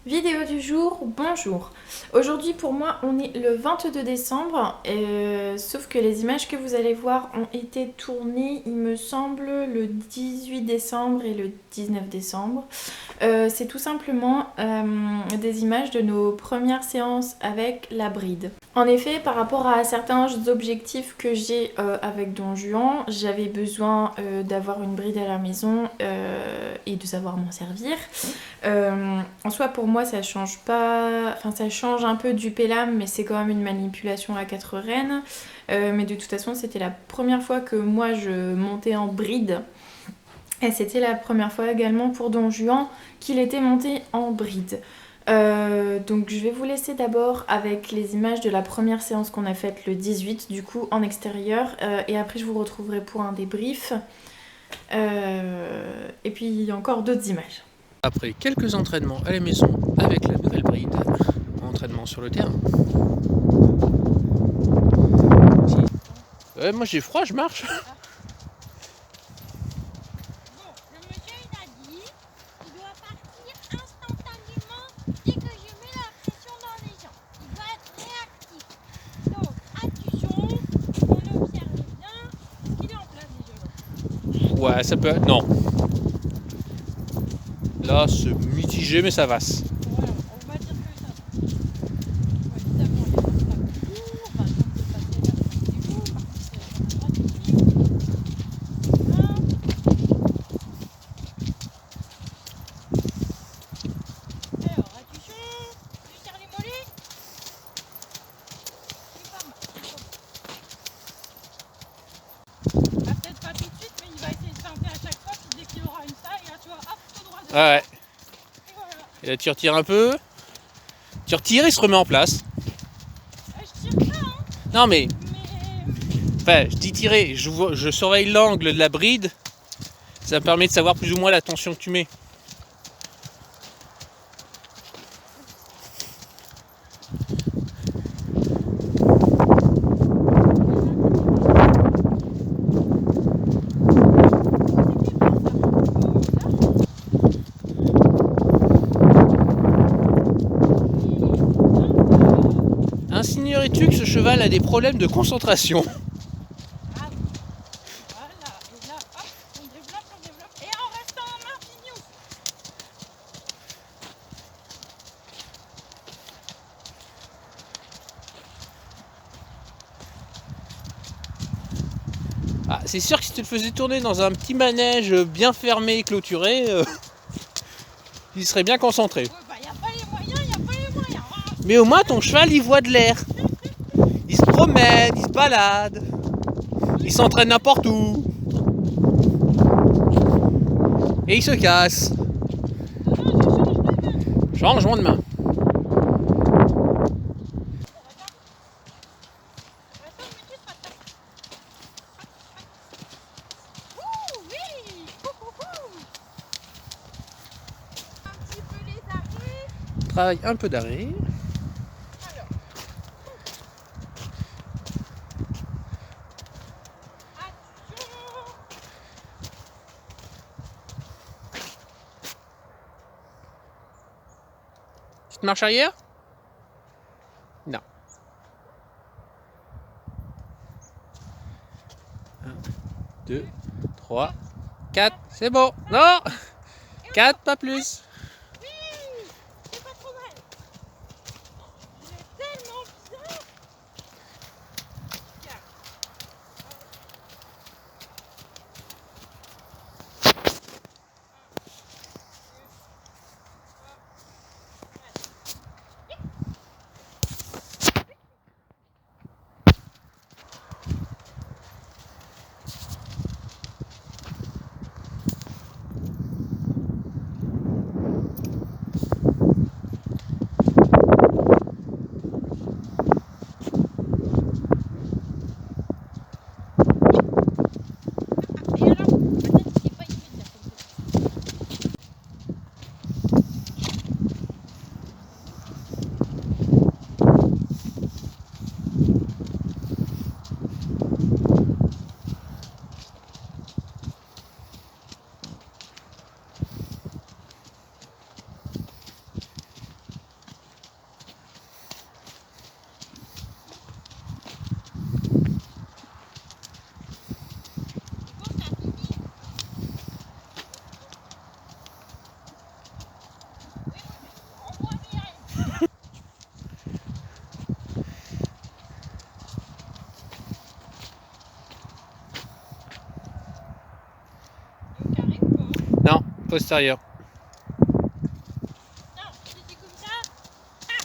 Vidéo du jour, bonjour. Aujourd'hui pour moi on est le 22 décembre, sauf que les images que vous allez voir ont été tournées il me semble le 18 décembre et le 19 décembre. C'est tout simplement des images de nos premières séances avec la bride. En effet, par rapport à certains objectifs que j'ai avec Don Juan, j'avais besoin d'avoir une bride à la maison et de savoir m'en servir. En soi, pour moi, ça change pas. Enfin, ça change un peu du pélam, mais c'est quand même une manipulation à quatre rênes. Mais de toute façon, c'était la première fois que moi je montais en bride. Et c'était la première fois également pour Don Juan qu'il était monté en bride. Donc je vais vous laisser d'abord avec les images de la première séance qu'on a faite le 18, du coup en extérieur. Et après je vous retrouverai pour un débrief. Et puis encore d'autres images. Après quelques entraînements à la maison avec la nouvelle bride, entraînement sur le terrain. Ouais, moi j'ai froid, je marche. Bon, le monsieur il a dit qu'il doit partir instantanément dès que je mets la pression dans les jambes. Il doit être réactif. Donc, attention, on observe bien. Est-ce qu'il est en place déjà là? Ouais, ça peut. Non. Là, c'est mitigé, mais ça va. Ouais, on va dire que ça va. Bon, évidemment, il y a un stade toujours. Par exemple, c'est passé là, c'est vous. Par contre, c'est la droite ici. Voilà. Alors, attention, tu serres les mollets. C'est pas mal, c'est pas mal. Ah, peut-être pas tout de suite, mais il va essayer de tenter à chaque fois. Puis dès qu'il aura une taille, là, tu vois, hop, tout droit devant. Ouais. Et voilà. Et là, tu retires un peu. Tu retires, il se remet en place. Je tire pas, hein, Non, mais. mais Enfin, je dis tirer. Je surveille l'angle de la bride. Ça me permet de savoir plus ou moins la tension que tu mets. Insignerais-tu que ce cheval a des problèmes de concentration? ah oui, voilà. Et là, hop, on développe. Et en restant en main, pignou. Ah, c'est sûr que si tu le faisais tourner dans un petit manège bien fermé et clôturé, il serait bien concentré. Ouais, bah, y a pas les moyens, y a pas les moyens. Ah, Mais au moins ton cheval il voit de l'air. Il se promène, il se balade, il s'entraîne n'importe où. Et il se casse. non, je change de main. Changement de main. Attends, mais tu seras tac. Ouh, oui. Un petit peu les arrêts. Travaille un peu d'arrêt. Alors, attention. Petite marche arrière? Non. 1, 2, 3, 4. C'est bon. Non, 4, pas plus. Oui, c'est pas trop mal. J'ai tellement bien. Tiens. postérieur. Non, c'était comme ça. Ah.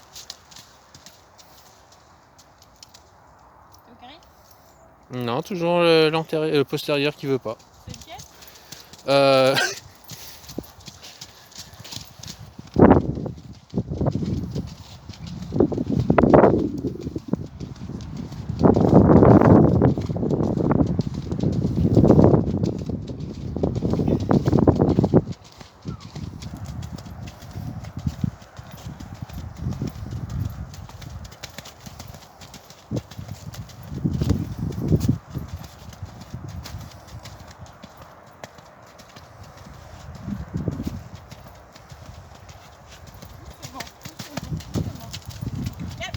C'est au carré? Non, toujours le postérieur qui veut pas. C'est ok? Euh, C'est bon, c'est bon. Yep.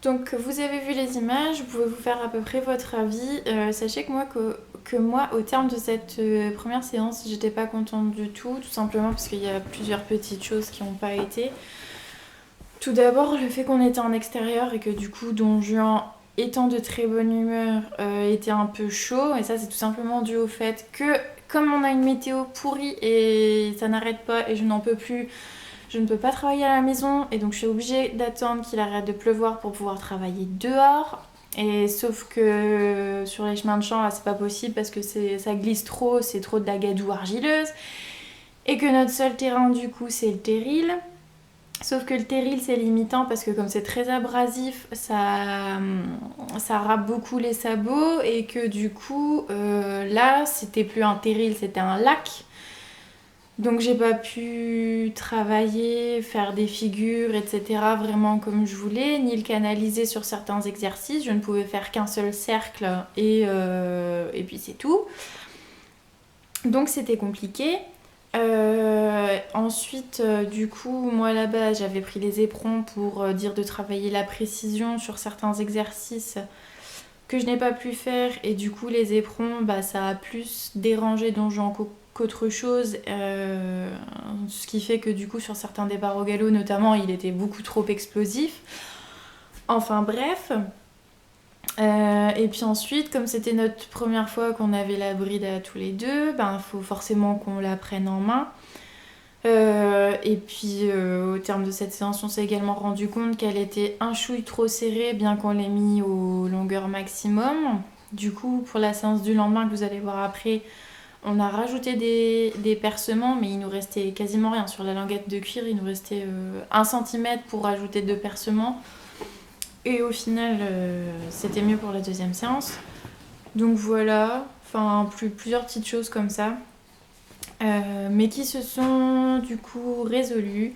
Donc vous avez vu les images, vous pouvez vous faire à peu près votre avis. Sachez que moi, au terme de cette première séance, j'étais pas contente du tout simplement parce qu'il y a plusieurs petites choses qui n'ont pas été. Tout d'abord, le fait qu'on était en extérieur et que du coup, Don Juan, étant de très bonne humeur, était un peu chaud. Et ça, c'est tout simplement dû au fait que, comme on a une météo pourrie et ça n'arrête pas et je n'en peux plus, je ne peux pas travailler à la maison. Et donc, je suis obligée d'attendre qu'il arrête de pleuvoir pour pouvoir travailler dehors. Et sauf que sur les chemins de champ, là, c'est pas possible parce que ça glisse trop, c'est trop de la gadoue argileuse. Et que notre seul terrain, du coup, c'est le terril. Sauf que le terril c'est limitant parce que comme c'est très abrasif, ça râpe beaucoup les sabots et que du coup là c'était plus un terril, c'était un lac. Donc j'ai pas pu travailler, faire des figures, etc. vraiment comme je voulais, ni le canaliser sur certains exercices. Je ne pouvais faire qu'un seul cercle et puis c'est tout. Donc c'était compliqué. Ensuite, du coup, moi là-bas, j'avais pris les éperons pour dire de travailler la précision sur certains exercices que je n'ai pas pu faire. Et du coup, les éperons, bah, ça a plus dérangé Don Juan qu'autre chose. Ce qui fait que du coup, sur certains départs au galop, notamment, il était beaucoup trop explosif. Enfin bref. Et puis ensuite, comme c'était notre première fois qu'on avait la bride à tous les deux, ben faut forcément qu'on la prenne en main. Et puis au terme de cette séance, on s'est également rendu compte qu'elle était un chouille trop serrée, bien qu'on l'ait mis aux longueurs maximum. Du coup, pour la séance du lendemain que vous allez voir après, on a rajouté des percements, mais il nous restait quasiment rien. Sur la languette de cuir, il nous restait 1 cm pour rajouter 2 percements. Et au final, c'était mieux pour la deuxième séance. Donc voilà, enfin plusieurs petites choses comme ça. Mais qui se sont du coup résolues.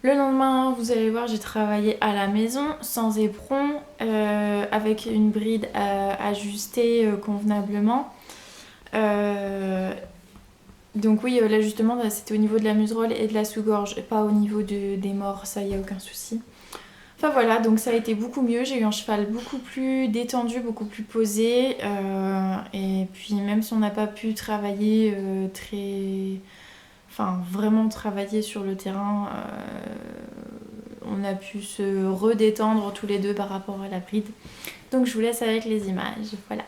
Le lendemain, vous allez voir, j'ai travaillé à la maison, sans éperon, avec une bride ajustée convenablement. Donc oui, l'ajustement, c'était au niveau de la muserolle et de la sous-gorge, et pas au niveau des morts, ça, il n'y a aucun souci. Enfin voilà, donc ça a été beaucoup mieux, j'ai eu un cheval beaucoup plus détendu, beaucoup plus posé, et puis même si on n'a pas pu travailler vraiment travailler sur le terrain, on a pu se redétendre tous les deux par rapport à la bride. Donc je vous laisse avec les images, voilà.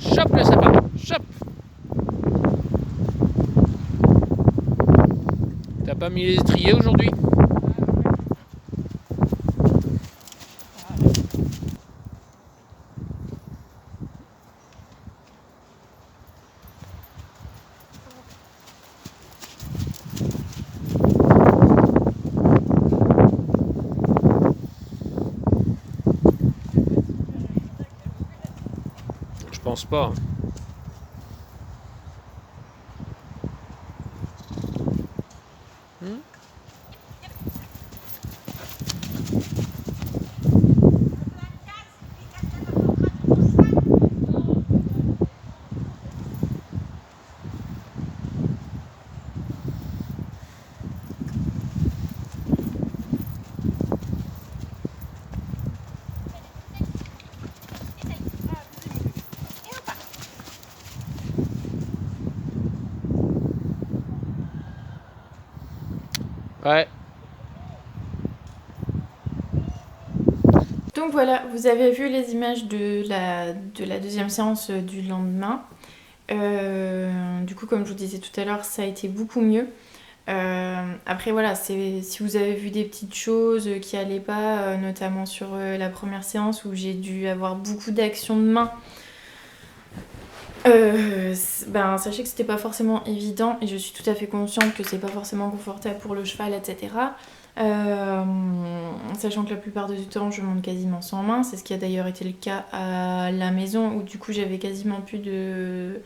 Chope le sapin, chope. T'as pas mis les étriers aujourd'hui? pense pas. Hmm. Ouais. Donc voilà, vous avez vu les images de la deuxième séance du lendemain. Du coup, comme je vous disais tout à l'heure, ça a été beaucoup mieux. Après voilà, si vous avez vu des petites choses qui allaient pas, notamment sur la première séance où j'ai dû avoir beaucoup d'actions de main, sachez que c'était pas forcément évident et je suis tout à fait consciente que c'est pas forcément confortable pour le cheval, etc. Sachant que la plupart du temps je monte quasiment sans main, c'est ce qui a d'ailleurs été le cas à la maison où du coup j'avais quasiment plus de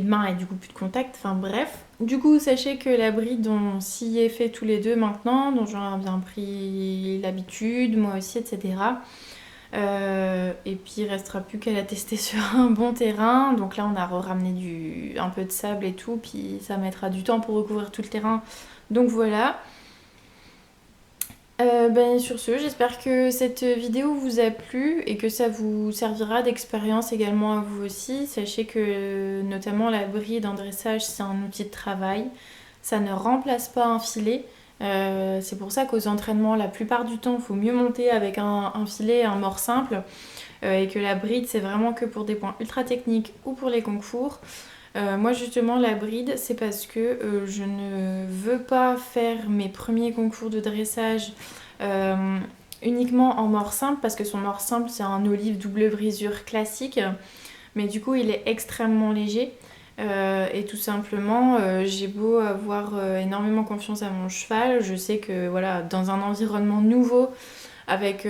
main et du coup plus de contact, enfin bref. Du coup sachez que la bride on s'y est fait tous les deux maintenant, donc j'en ai bien pris l'habitude, moi aussi, etc. Et puis il restera plus qu'à la tester sur un bon terrain, donc là on a ramené un peu de sable et tout, puis ça mettra du temps pour recouvrir tout le terrain, donc voilà. Sur ce, j'espère que cette vidéo vous a plu et que ça vous servira d'expérience également à vous aussi. Sachez que notamment la bride en dressage, c'est un outil de travail. Ça ne remplace pas un filet. C'est pour ça qu'aux entraînements, la plupart du temps, il faut mieux monter avec un filet, un mort simple. Et que la bride, c'est vraiment que pour des points ultra techniques ou pour les concours. Moi justement la bride c'est parce que je ne veux pas faire mes premiers concours de dressage uniquement en mort simple parce que son mort simple c'est un olive double brisure classique mais du coup il est extrêmement léger et tout simplement j'ai beau avoir énormément confiance à mon cheval, je sais que voilà dans un environnement nouveau avec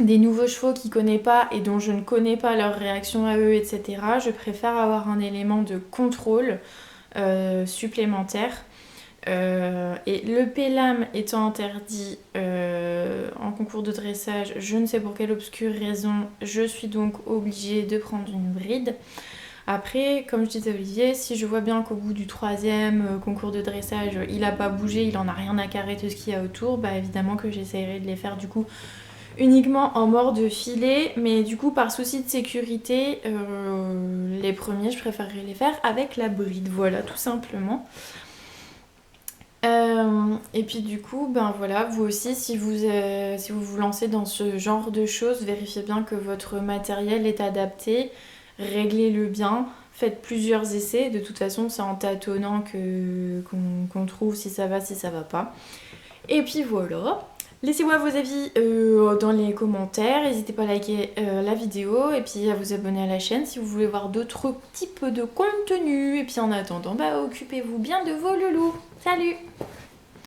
des nouveaux chevaux qu'il ne connaît pas et dont je ne connais pas leur réaction à eux, etc. Je préfère avoir un élément de contrôle supplémentaire. Et le pélame étant interdit en concours de dressage, je ne sais pour quelle obscure raison, je suis donc obligée de prendre une bride. Après, comme je disais à Olivier, si je vois bien qu'au bout du 3e concours de dressage, il n'a pas bougé, il en a rien à carrer de ce qu'il y a autour, bah évidemment que j'essaierai de les faire du coup uniquement en mort de filet, mais du coup par souci de sécurité, les premiers je préférerais les faire avec la bride, voilà tout simplement. Et puis du coup, voilà, vous aussi si vous vous lancez dans ce genre de choses, vérifiez bien que votre matériel est adapté, réglez-le bien, faites plusieurs essais, de toute façon c'est en tâtonnant qu'on trouve si ça va pas. Et puis voilà. Laissez-moi vos avis dans les commentaires, n'hésitez pas à liker la vidéo et puis à vous abonner à la chaîne si vous voulez voir d'autres types de contenus. Et puis en attendant, occupez-vous bien de vos loulous. Salut!